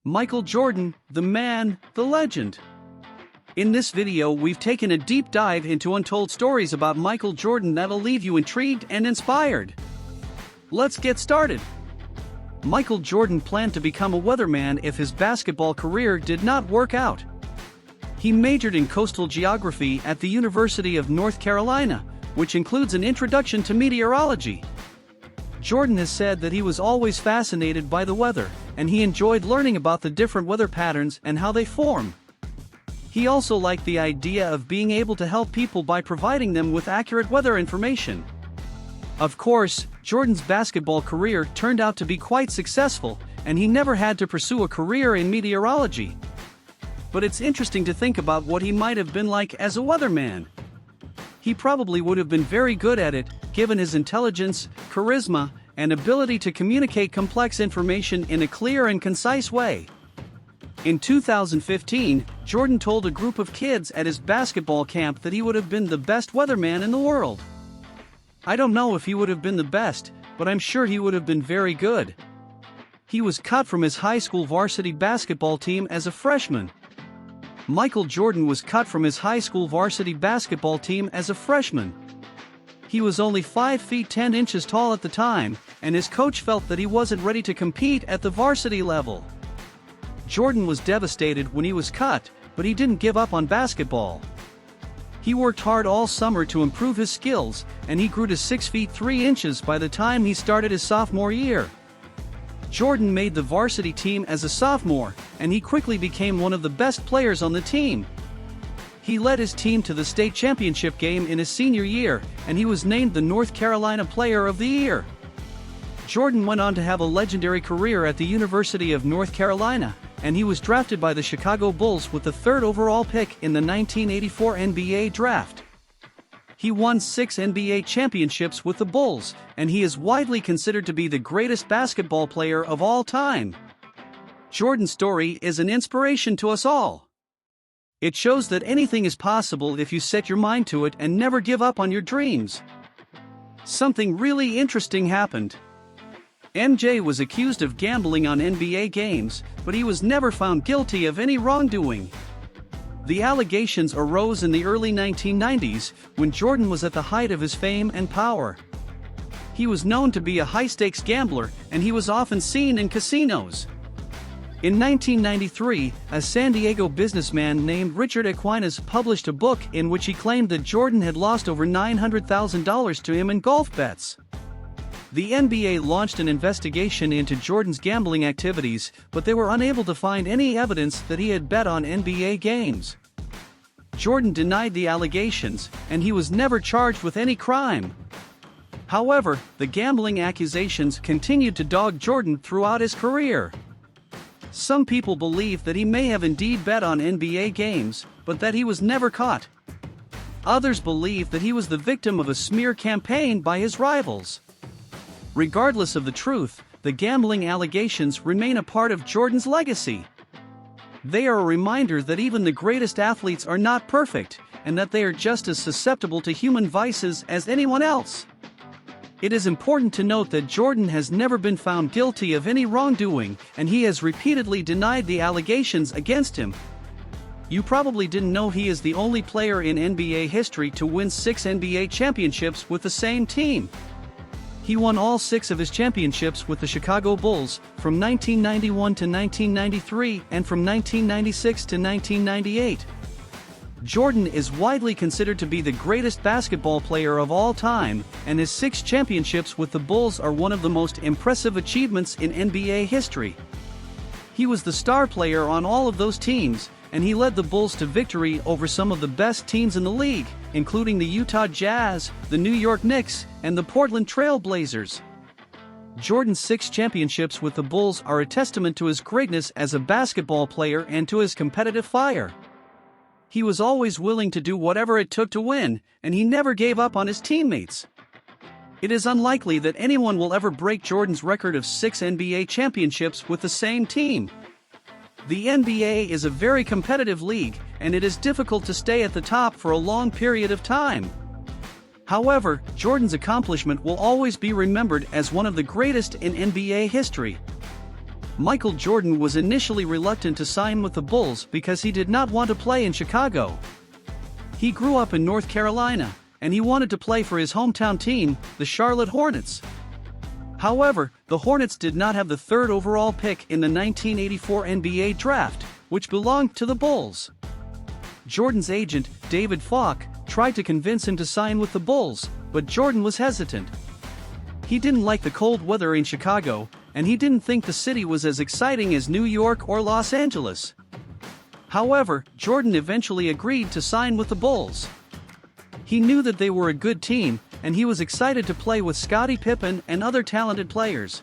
Michael Jordan, the man, the legend. In this video we've taken a deep dive into untold stories about Michael Jordan that'll leave you intrigued and inspired. Let's get started. Michael Jordan planned to become a weatherman if his basketball career did not work out. He majored in coastal geography at the University of North Carolina, which includes an introduction to meteorology. Jordan has said that he was always fascinated by the weather, and he enjoyed learning about the different weather patterns and how they form. He also liked the idea of being able to help people by providing them with accurate weather information. Of course, Jordan's basketball career turned out to be quite successful, and he never had to pursue a career in meteorology. But it's interesting to think about what he might have been like as a weatherman. He probably would have been very good at it, given his intelligence, charisma, and ability to communicate complex information in a clear and concise way. In 2015, Jordan told a group of kids at his basketball camp that he would have been the best weatherman in the world. I don't know if he would have been the best, but I'm sure he would have been very good. He was cut from his high school varsity basketball team as a freshman. Michael Jordan was cut from his high school varsity basketball team as a freshman. He was only 5 feet 10 inches tall at the time, and his coach felt that he wasn't ready to compete at the varsity level. Jordan was devastated when he was cut, but he didn't give up on basketball. He worked hard all summer to improve his skills, and he grew to 6 feet 3 inches by the time he started his sophomore year. Jordan made the varsity team as a sophomore, and he quickly became one of the best players on the team. He led his team to the state championship game in his senior year, and he was named the North Carolina Player of the Year. Jordan went on to have a legendary career at the University of North Carolina, and he was drafted by the Chicago Bulls with the 3rd overall pick in the 1984 NBA draft. He won 6 NBA championships with the Bulls, and he is widely considered to be the greatest basketball player of all time. Jordan's story is an inspiration to us all. It shows that anything is possible if you set your mind to it and never give up on your dreams. Something really interesting happened. MJ was accused of gambling on NBA games, but he was never found guilty of any wrongdoing. The allegations arose in the early 1990s, when Jordan was at the height of his fame and power. He was known to be a high-stakes gambler, and he was often seen in casinos. In 1993, a San Diego businessman named Richard Aquinas published a book in which he claimed that Jordan had lost over $900,000 to him in golf bets. The NBA launched an investigation into Jordan's gambling activities, but they were unable to find any evidence that he had bet on NBA games. Jordan denied the allegations, and he was never charged with any crime. However, the gambling accusations continued to dog Jordan throughout his career. Some people believe that he may have indeed bet on NBA games, but that he was never caught. Others believe that he was the victim of a smear campaign by his rivals. Regardless of the truth, the gambling allegations remain a part of Jordan's legacy. They are a reminder that even the greatest athletes are not perfect, and that they are just as susceptible to human vices as anyone else. It is important to note that Jordan has never been found guilty of any wrongdoing, and he has repeatedly denied the allegations against him. You probably didn't know he is the only player in NBA history to win 6 NBA championships with the same team. He won all 6 of his championships with the Chicago Bulls, from 1991 to 1993 and from 1996 to 1998. Jordan is widely considered to be the greatest basketball player of all time, and his 6 championships with the Bulls are one of the most impressive achievements in NBA history. He was the star player on all of those teams, and he led the Bulls to victory over some of the best teams in the league, including the Utah Jazz, the New York Knicks, and the Portland Trail Blazers. Jordan's 6 championships with the Bulls are a testament to his greatness as a basketball player and to his competitive fire. He was always willing to do whatever it took to win, and he never gave up on his teammates. It is unlikely that anyone will ever break Jordan's record of 6 NBA championships with the same team. The NBA is a very competitive league, and it is difficult to stay at the top for a long period of time. However, Jordan's accomplishment will always be remembered as one of the greatest in NBA history. Michael Jordan was initially reluctant to sign with the Bulls because he did not want to play in Chicago. He grew up in North Carolina, and he wanted to play for his hometown team, the Charlotte Hornets. However, the Hornets did not have the third overall pick in the 1984 NBA draft, which belonged to the Bulls. Jordan's agent, David Falk, tried to convince him to sign with the Bulls, but Jordan was hesitant. He didn't like the cold weather in Chicago, and he didn't think the city was as exciting as New York or Los Angeles. However, Jordan eventually agreed to sign with the Bulls. He knew that they were a good team, and he was excited to play with Scottie Pippen and other talented players.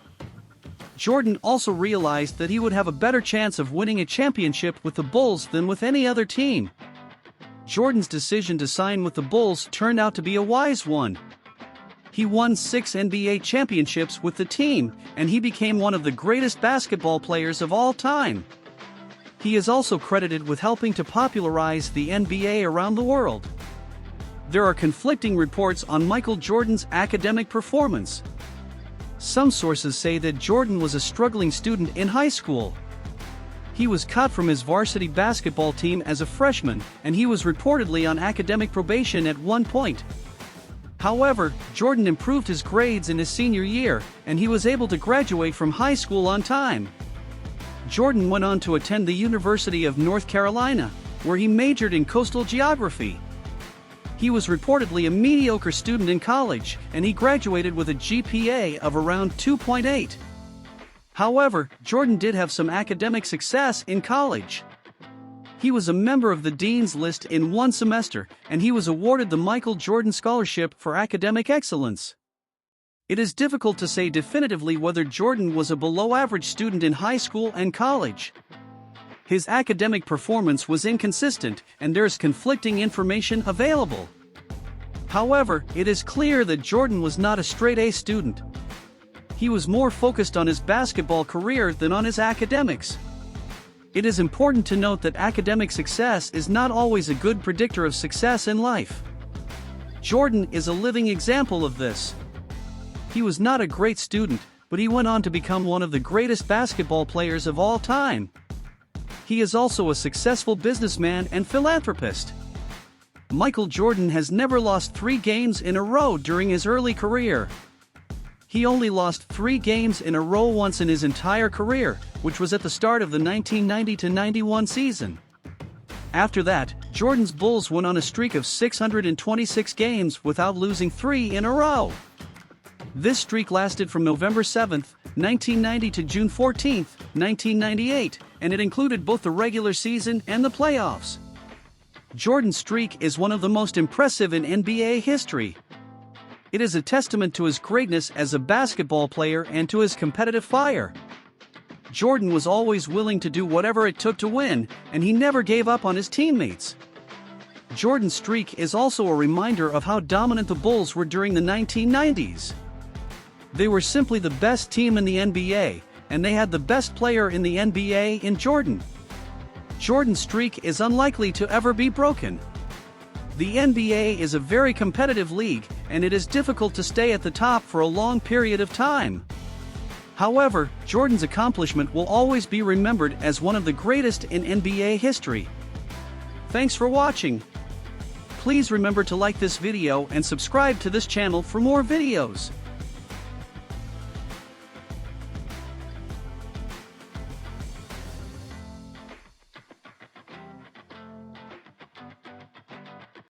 Jordan also realized that he would have a better chance of winning a championship with the Bulls than with any other team. Jordan's decision to sign with the Bulls turned out to be a wise one. He won 6 NBA championships with the team, and he became one of the greatest basketball players of all time. He is also credited with helping to popularize the NBA around the world. There are conflicting reports on Michael Jordan's academic performance. Some sources say that Jordan was a struggling student in high school. He was cut from his varsity basketball team as a freshman, and he was reportedly on academic probation at one point. However, Jordan improved his grades in his senior year, and he was able to graduate from high school on time. Jordan went on to attend the University of North Carolina, where he majored in coastal geography. He was reportedly a mediocre student in college, and he graduated with a GPA of around 2.8. However, Jordan did have some academic success in college. He was a member of the Dean's List in one semester, and he was awarded the Michael Jordan Scholarship for academic excellence. It is difficult to say definitively whether Jordan was a below-average student in high school and college. His academic performance was inconsistent, and there's conflicting information available. However, it is clear that Jordan was not a straight-A student. He was more focused on his basketball career than on his academics. It is important to note that academic success is not always a good predictor of success in life. Jordan is a living example of this. He was not a great student, but he went on to become one of the greatest basketball players of all time. He is also a successful businessman and philanthropist. Michael Jordan has never lost 3 games in a row during his early career. He only lost 3 games in a row once in his entire career, which was at the start of the 1990-91 season. After that, Jordan's Bulls went on a streak of 626 games without losing 3 in a row. This streak lasted from November 7, 1990 to June 14, 1998, and it included both the regular season and the playoffs. Jordan's streak is one of the most impressive in NBA history. It is a testament to his greatness as a basketball player and to his competitive fire. Jordan was always willing to do whatever it took to win, and he never gave up on his teammates. Jordan's streak is also a reminder of how dominant the Bulls were during the 1990s. They were simply the best team in the NBA, and they had the best player in the NBA in Jordan. Jordan's streak is unlikely to ever be broken. The NBA is a very competitive league, and it is difficult to stay at the top for a long period of time. However, Jordan's accomplishment will always be remembered as one of the greatest in NBA history. Thanks for watching. Please remember to like this video and subscribe to this channel for more videos.